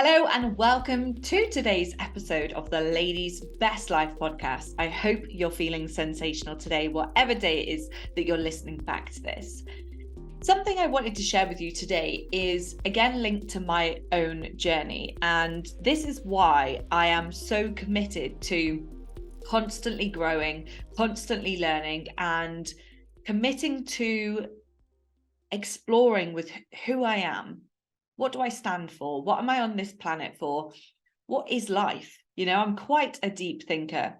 Hello and welcome to today's episode of the Ladies Best Life podcast. I hope you're feeling sensational today, whatever day it is that you're listening back to this. Something I wanted to share with you today is again linked to my own journey, and this is why I am so committed to constantly growing, constantly learning, and committing to exploring with who I am. What do I stand for? What am I on this planet for? What is life? I'm quite a deep thinker.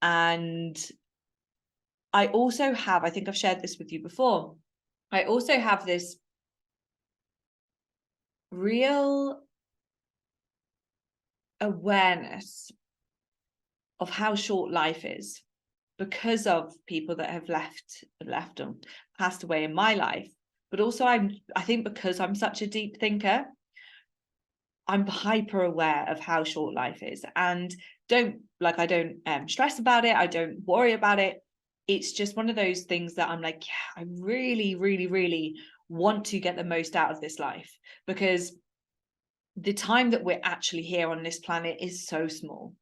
And I also have, I think I've shared this with you before, I also have this real awareness of how short life is because of people that have left and passed away in my life. But also I think because I'm such a deep thinker, I'm hyper aware of how short life is, and I don't stress about it. I don't worry about it. It's just one of those things that I'm like, yeah, I really, really, really want to get the most out of this life, because the time that we're actually here on this planet is so small.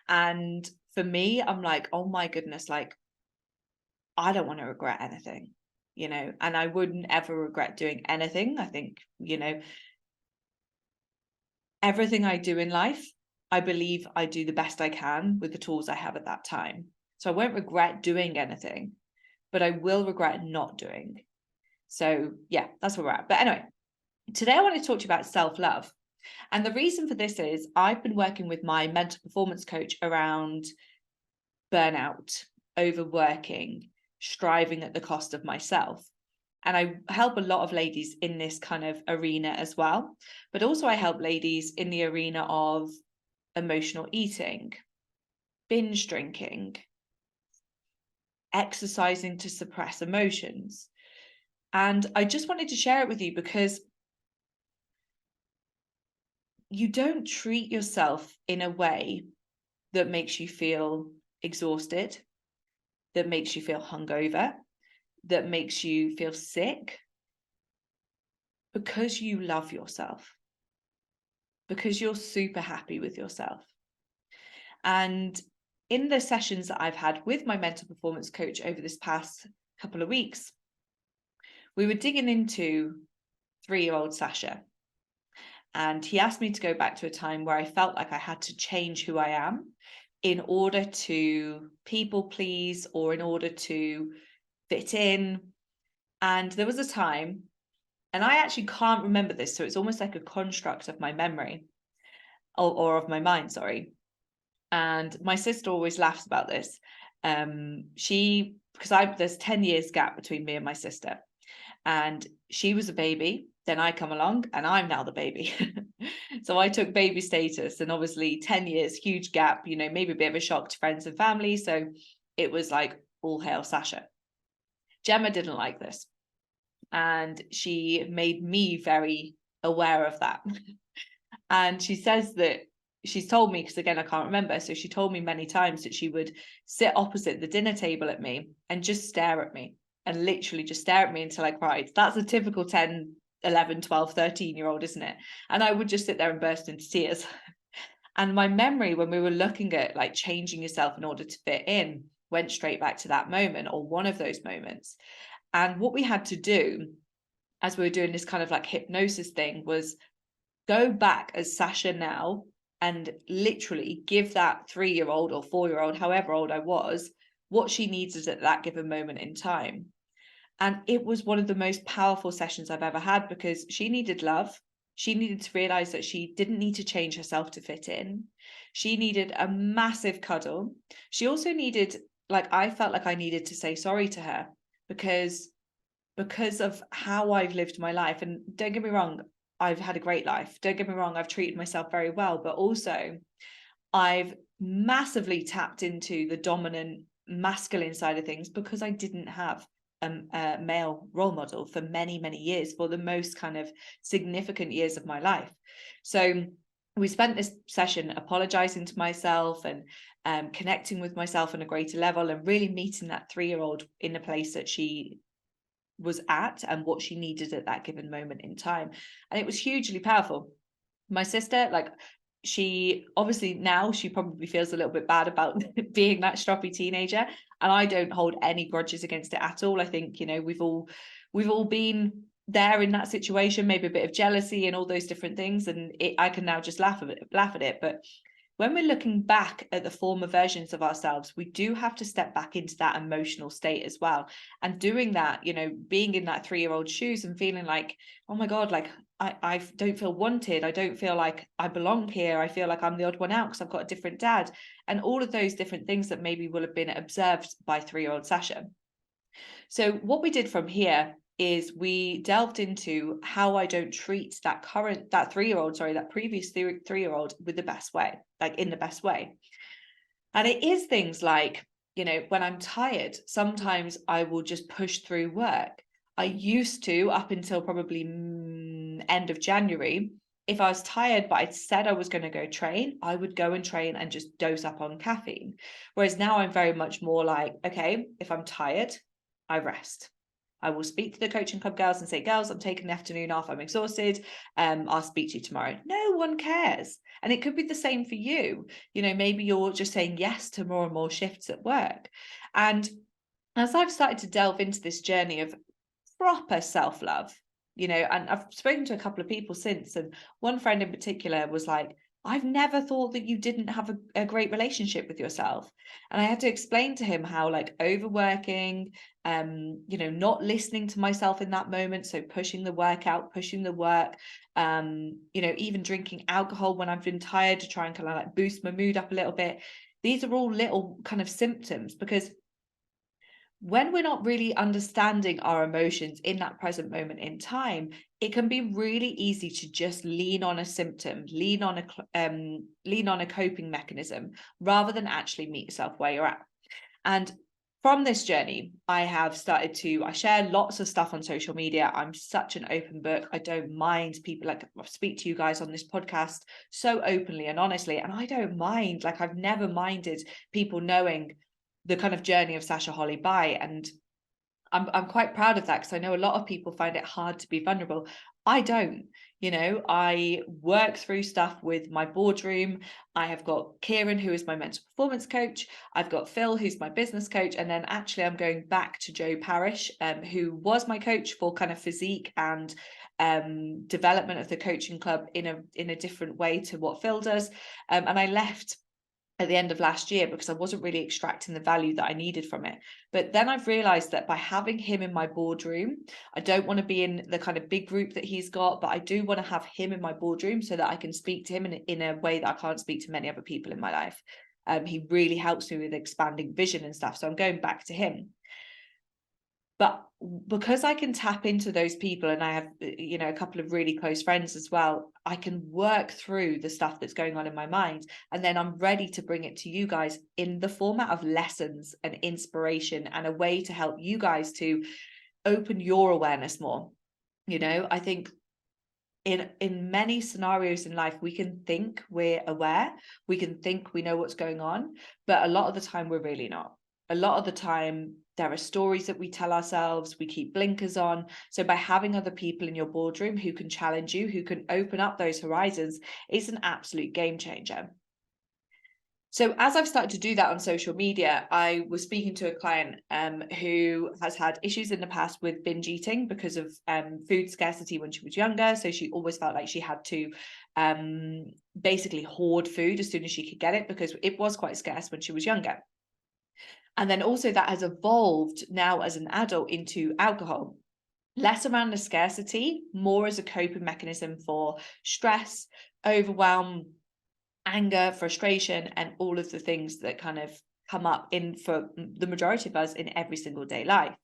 And for me, I'm like, oh my goodness, like, I don't want to regret anything, and I wouldn't ever regret doing anything. I think, everything I do in life, I believe I do the best I can with the tools I have at that time. So I won't regret doing anything, but I will regret not doing. So yeah, that's where we're at. But anyway, today I want to talk to you about self-love. And the reason for this is I've been working with my mental performance coach around burnout, overworking, striving at the cost of myself. And I help a lot of ladies in this kind of arena as well. But also I help ladies in the arena of emotional eating, binge drinking, exercising to suppress emotions. And I just wanted to share it with you because you don't treat yourself in a way that makes you feel exhausted, that makes you feel hungover, that makes you feel sick, because you love yourself, because you're super happy with yourself. And in the sessions that I've had with my mental performance coach over this past couple of weeks, we were digging into 3-year-old Sasha. And he asked me to go back to a time where I felt like I had to change who I am in order to people please or in order to fit in. And there was a time, and I actually can't remember this, so it's almost like a construct of my memory or of my mind, sorry. And my sister always laughs about this. There's 10 years gap between me and my sister, and she was a baby, then I come along and I'm now the baby. So I took baby status, and obviously 10 years, huge gap, maybe a bit of a shock to friends and family. So it was like all hail Sasha. Gemma didn't like this, and she made me very aware of that. And she says that she's told me, because again, I can't remember. So she told me many times that she would sit opposite the dinner table at me and just stare at me, and literally just stare at me until I cried. That's a typical 10, 11, 12, 13-year-old, isn't it? And I would just sit there and burst into tears. And my memory when we were looking at like changing yourself in order to fit in went straight back to that moment, or one of those moments. And what we had to do as we were doing this kind of like hypnosis thing was go back as Sasha now and literally give that 3-year-old or 4-year-old, however old I was, what she needed at that given moment in time. And it was one of the most powerful sessions I've ever had, because she needed love. She needed to realize that she didn't need to change herself to fit in. She needed a massive cuddle. She also needed, I felt like I needed to say sorry to her because of how I've lived my life. And don't get me wrong, I've had a great life. Don't get me wrong, I've treated myself very well, but also I've massively tapped into the dominant masculine side of things because I didn't have a male role model for many, many years, for the most kind of significant years of my life. So we spent this session apologizing to myself and connecting with myself on a greater level, and really meeting that 3-year-old in the place that she was at and what she needed at that given moment in time. And it was hugely powerful. My sister, like, she obviously now she probably feels a little bit bad about being that stroppy teenager, and I don't hold any grudges against it at all. I think, you know, we've all been there in that situation, maybe a bit of jealousy and all those different things, and I can now just laugh at it. But when we're looking back at the former versions of ourselves, we do have to step back into that emotional state as well. And doing that, you know, being in that 3-year-old shoes and feeling like, oh my God, like I don't feel wanted. I don't feel like I belong here. I feel like I'm the odd one out because I've got a different dad. And all of those different things that maybe will have been observed by 3-year-old Sasha. So what we did from here is we delved into how I don't treat that 3-year-old, sorry, that previous 3-year-old with the best way, like in the best way. And it is things like, you know, when I'm tired, sometimes I will just push through work. I used to, up until probably end of January, if I was tired, but I'd said I was going to go train, I would go and train and just dose up on caffeine. Whereas now I'm very much more like, okay, if I'm tired, I rest. I will speak to the coaching club girls and say, girls, I'm taking the afternoon off. I'm exhausted. I'll speak to you tomorrow. No one cares. And it could be the same for you. You know, maybe you're just saying yes to more and more shifts at work. And as I've started to delve into this journey of proper self-love, you know, and I've spoken to a couple of people since, and one friend in particular was like, I've never thought that you didn't have a great relationship with yourself. And I had to explain to him how, like, overworking, you know, not listening to myself in that moment, so pushing the work out, pushing the work, you know, even drinking alcohol when I've been tired to try and kind of like boost my mood up a little bit. These are all little kind of symptoms, because when we're not really understanding our emotions in that present moment in time, it can be really easy to just lean on a symptom, lean on a coping mechanism, rather than actually meet yourself where you're at. And from this journey, I share lots of stuff on social media. I'm such an open book. I don't mind people, like, I speak to you guys on this podcast so openly and honestly, and I don't mind, like, I've never minded people knowing the kind of journey of Sasha Holly By. And I'm quite proud of that, because I know a lot of people find it hard to be vulnerable. I don't, you know, I work through stuff with my boardroom. I have got Kieran, who is my mental performance coach. I've got Phil, who's my business coach. And then actually I'm going back to Joe Parrish, who was my coach for kind of physique and development of the coaching club in a different way to what Phil does. And I left at the end of last year because I wasn't really extracting the value that I needed from it. But then I've realized that by having him in my boardroom, I don't want to be in the kind of big group that he's got, but I do want to have him in my boardroom so that I can speak to him in a way that I can't speak to many other people in my life. He really helps me with expanding vision and stuff. So I'm going back to him. But because I can tap into those people, and I have, you know, a couple of really close friends as well, I can work through the stuff that's going on in my mind. And then I'm ready to bring it to you guys in the format of lessons and inspiration, and a way to help you guys to open your awareness more. You know, I think in many scenarios in life, we can think we're aware, we can think we know what's going on, but a lot of the time we're really not. A lot of the time there are stories that we tell ourselves, we keep blinkers on. So by having other people in your boardroom who can challenge you, who can open up those horizons, is an absolute game changer. So as I've started to do that on social media, I was speaking to a client who has had issues in the past with binge eating because of food scarcity when she was younger. So she always felt like she had to basically hoard food as soon as she could get it, because it was quite scarce when she was younger. And then also that has evolved now as an adult into alcohol. Less around the scarcity, more as a coping mechanism for stress, overwhelm, anger, frustration, and all of the things that kind of come up in for the majority of us in every single day life.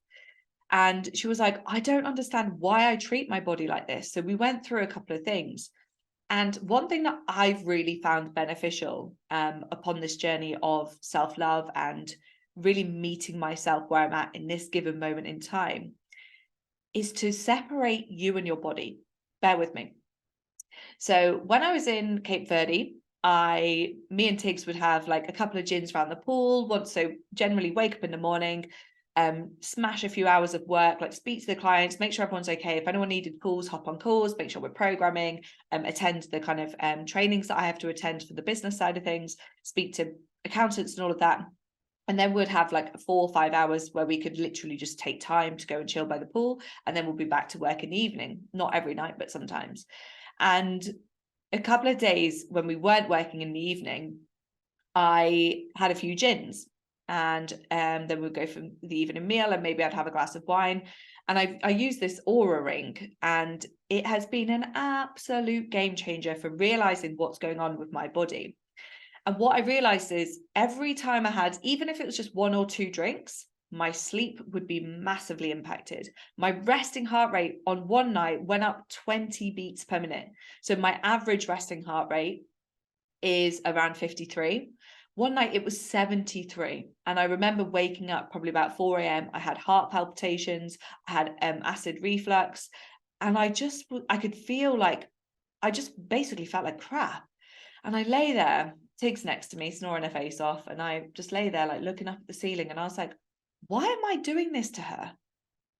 And she was like, I don't understand why I treat my body like this. So we went through a couple of things. And one thing that I've really found beneficial upon this journey of self-love and really meeting myself where I'm at in this given moment in time is to separate you and your body. Bear with me. So when I was in Cape Verde, me and Tiggs would have like a couple of gins around the pool once. So generally wake up in the morning, smash a few hours of work, like speak to the clients, make sure everyone's okay. If anyone needed calls, hop on calls, make sure we're programming, attend the kind of trainings that I have to attend for the business side of things, speak to accountants and all of that. And then we'd have like 4 or 5 hours where we could literally just take time to go and chill by the pool. And then we'll be back to work in the evening, not every night, but sometimes. And a couple of days when we weren't working in the evening, I had a few gins, and then we'd go for the evening meal, and maybe I'd have a glass of wine. And I use this Aura ring, and it has been an absolute game changer for realizing what's going on with my body. And what I realized is every time I had, even if it was just 1 or 2 drinks, my sleep would be massively impacted. My resting heart rate on one night went up 20 beats per minute. So my average resting heart rate is around 53. One night it was 73. And I remember waking up probably about 4 a.m. I had heart palpitations, I had acid reflux, and I could feel like, I just basically felt like crap. And I lay there, Tig's next to me, snoring her face off. And I just lay there like looking up at the ceiling. And I was like, why am I doing this to her?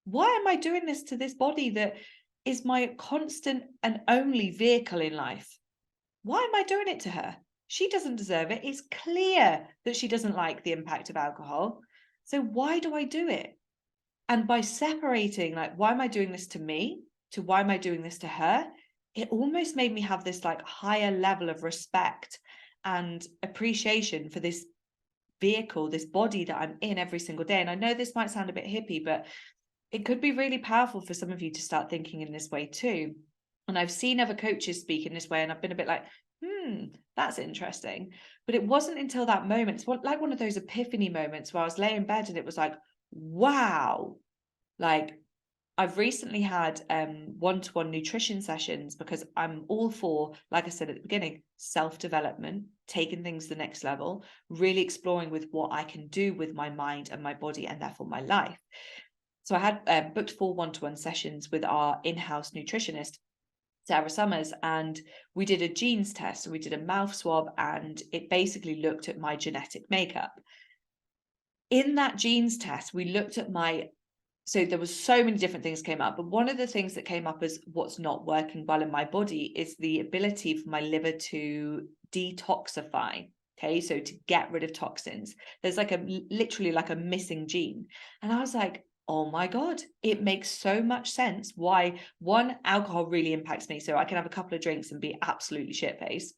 Why am I doing this to this body that is my constant and only vehicle in life? Why am I doing it to her? She doesn't deserve it. It's clear that she doesn't like the impact of alcohol. So why do I do it? And by separating, like, why am I doing this to me, to why am I doing this to her? It almost made me have this like higher level of respect and appreciation for this vehicle, this body that I'm in every single day. And I know this might sound a bit hippie, but it could be really powerful for some of you to start thinking in this way too. And I've seen other coaches speak in this way, and I've been a bit like, that's interesting. But it wasn't until that moment, it's like one of those epiphany moments where I was laying in bed and it was like, wow, like I've recently had one-to-one nutrition sessions, because I'm all for, like I said at the beginning, self-development, taking things to the next level, really exploring with what I can do with my mind and my body and therefore my life. So I had booked 4 one-to-one sessions with our in-house nutritionist, Sarah Summers, and we did a genes test. So we did a mouth swab, and it basically looked at my genetic makeup. In that genes test, we looked at so there was so many different things came up, but one of the things that came up as what's not working well in my body is the ability for my liver to detoxify. Okay, so to get rid of toxins. There's like literally like a missing gene. And I was like, oh my God, it makes so much sense why, one, alcohol really impacts me. So I can have a couple of drinks and be absolutely shit-faced.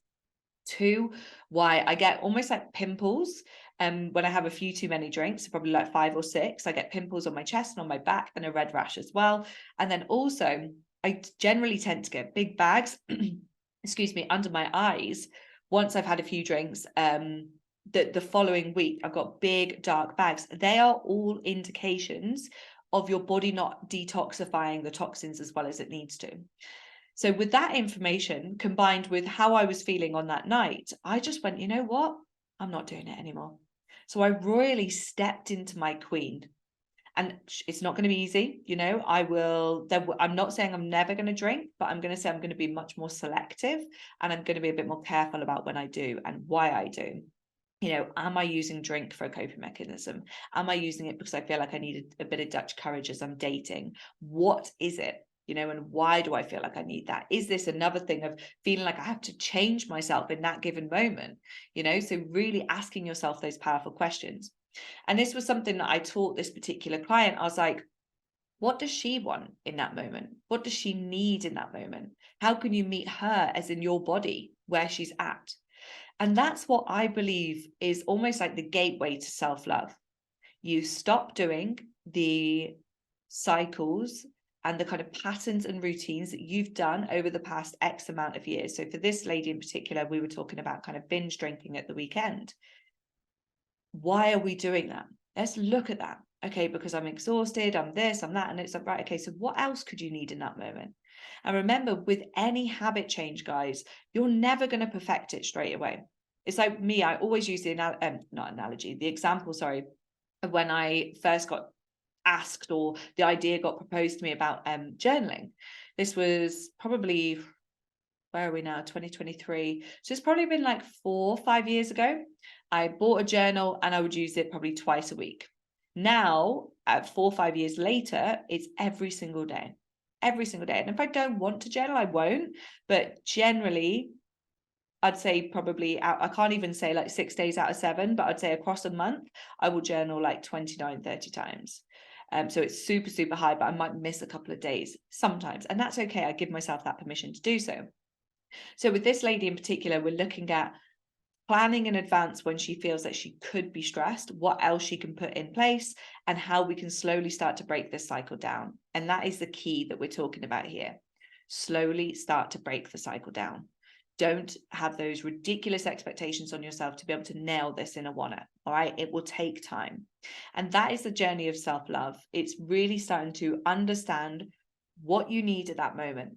2, why I get almost like pimples when I have a few too many drinks, probably like 5 or 6. I get pimples on my chest and on my back, and a red rash as well. And then also I generally tend to get big bags excuse me, under my eyes once I've had a few drinks. The following week I've got big dark bags. They are all indications of your body not detoxifying the toxins as well as it needs to. So with that information combined with how I was feeling on that night, I just went, you know what? I'm not doing it anymore. So I royally stepped into my queen. And it's not going to be easy, you know. I'm not saying I'm never going to drink, but I'm going to say I'm going to be much more selective, and I'm going to be a bit more careful about when I do and why I do. You know, am I using drink for a coping mechanism? Am I using it because I feel like I need a bit of Dutch courage as I'm dating? What is it? You know, and why do I feel like I need that? Is this another thing of feeling like I have to change myself in that given moment? You know, so really asking yourself those powerful questions. And this was something that I taught this particular client. I was like, what does she want in that moment? What does she need in that moment? How can you meet her as in your body where she's at? And that's what I believe is almost like the gateway to self-love. You stop doing the cycles and the kind of patterns and routines that you've done over the past X amount of years. So for this lady in particular, we were talking about kind of binge drinking at the weekend. Why are we doing that? Let's look at that. Okay, because I'm exhausted, I'm this, I'm that. And it's like, right, okay, so what else could you need in that moment? And remember, with any habit change, guys, you're never going to perfect it straight away. It's like me, I always use the example, sorry, of when I first got asked, or the idea got proposed to me about journaling. This was probably, where are we now, 2023, so it's probably been like 4 or 5 years ago. I bought a journal and I would use it probably twice a week. Now, at 4 or 5 years later, it's every single day. Every single day. And if I don't want to journal, I won't. But generally, I'd say probably I can't even say like 6 days out of 7, but I'd say across a month, I will journal like 29, 30 times. So it's super, super high, but I might miss a couple of days sometimes. And that's okay. I give myself that permission to do so. So with this lady in particular, we're looking at planning in advance when she feels that she could be stressed, what else she can put in place, and how we can slowly start to break this cycle down. And that is the key that we're talking about here. Slowly start to break the cycle down. Don't have those ridiculous expectations on yourself to be able to nail this in a one-up. All right. It will take time. And that is the journey of self-love. It's really starting to understand what you need at that moment.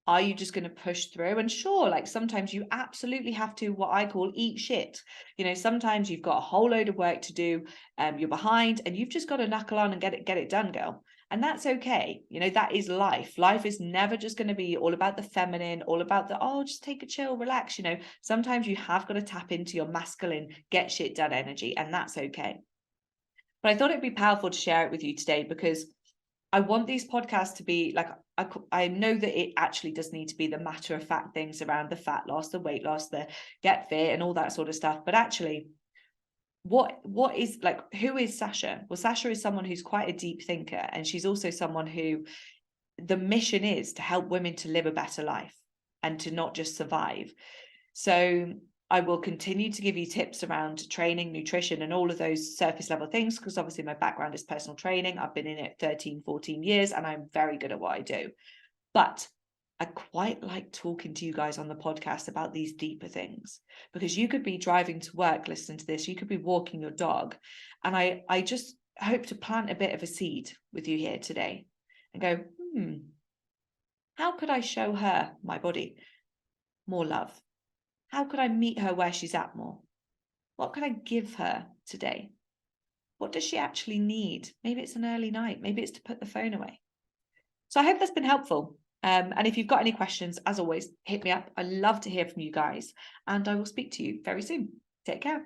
Are you just going to push through? And sure, like sometimes you absolutely have to, what I call, eat shit. You know, sometimes you've got a whole load of work to do, you're behind, and you've just got to knuckle on and get it done, girl. And that's okay. You know, that is life. Life is never just going to be all about the feminine, all about the, oh, just take a chill, relax. You know, sometimes you have got to tap into your masculine, get shit done energy, and that's okay. But I thought it'd be powerful to share it with you today because I want these podcasts to be like, I know that it actually does need to be the matter of fact things around the fat loss, the weight loss, the get fit and all that sort of stuff. But actually, what is like, who is Sasha? Well, Sasha is someone who's quite a deep thinker. And she's also someone who the mission is to help women to live a better life and to not just survive. So I will continue to give you tips around training, nutrition, and all of those surface level things, because obviously my background is personal training. I've been in it 13, 14 years, and I'm very good at what I do. But I quite like talking to you guys on the podcast about these deeper things, because you could be driving to work, listening to this, you could be walking your dog. And I just hope to plant a bit of a seed with you here today and go, how could I show her, my body, more love? How could I meet her where she's at more? What could I give her today? What does she actually need? Maybe it's an early night. Maybe it's to put the phone away. So I hope that's been helpful. And if you've got any questions, as always, hit me up. I love to hear from you guys. And I will speak to you very soon. Take care.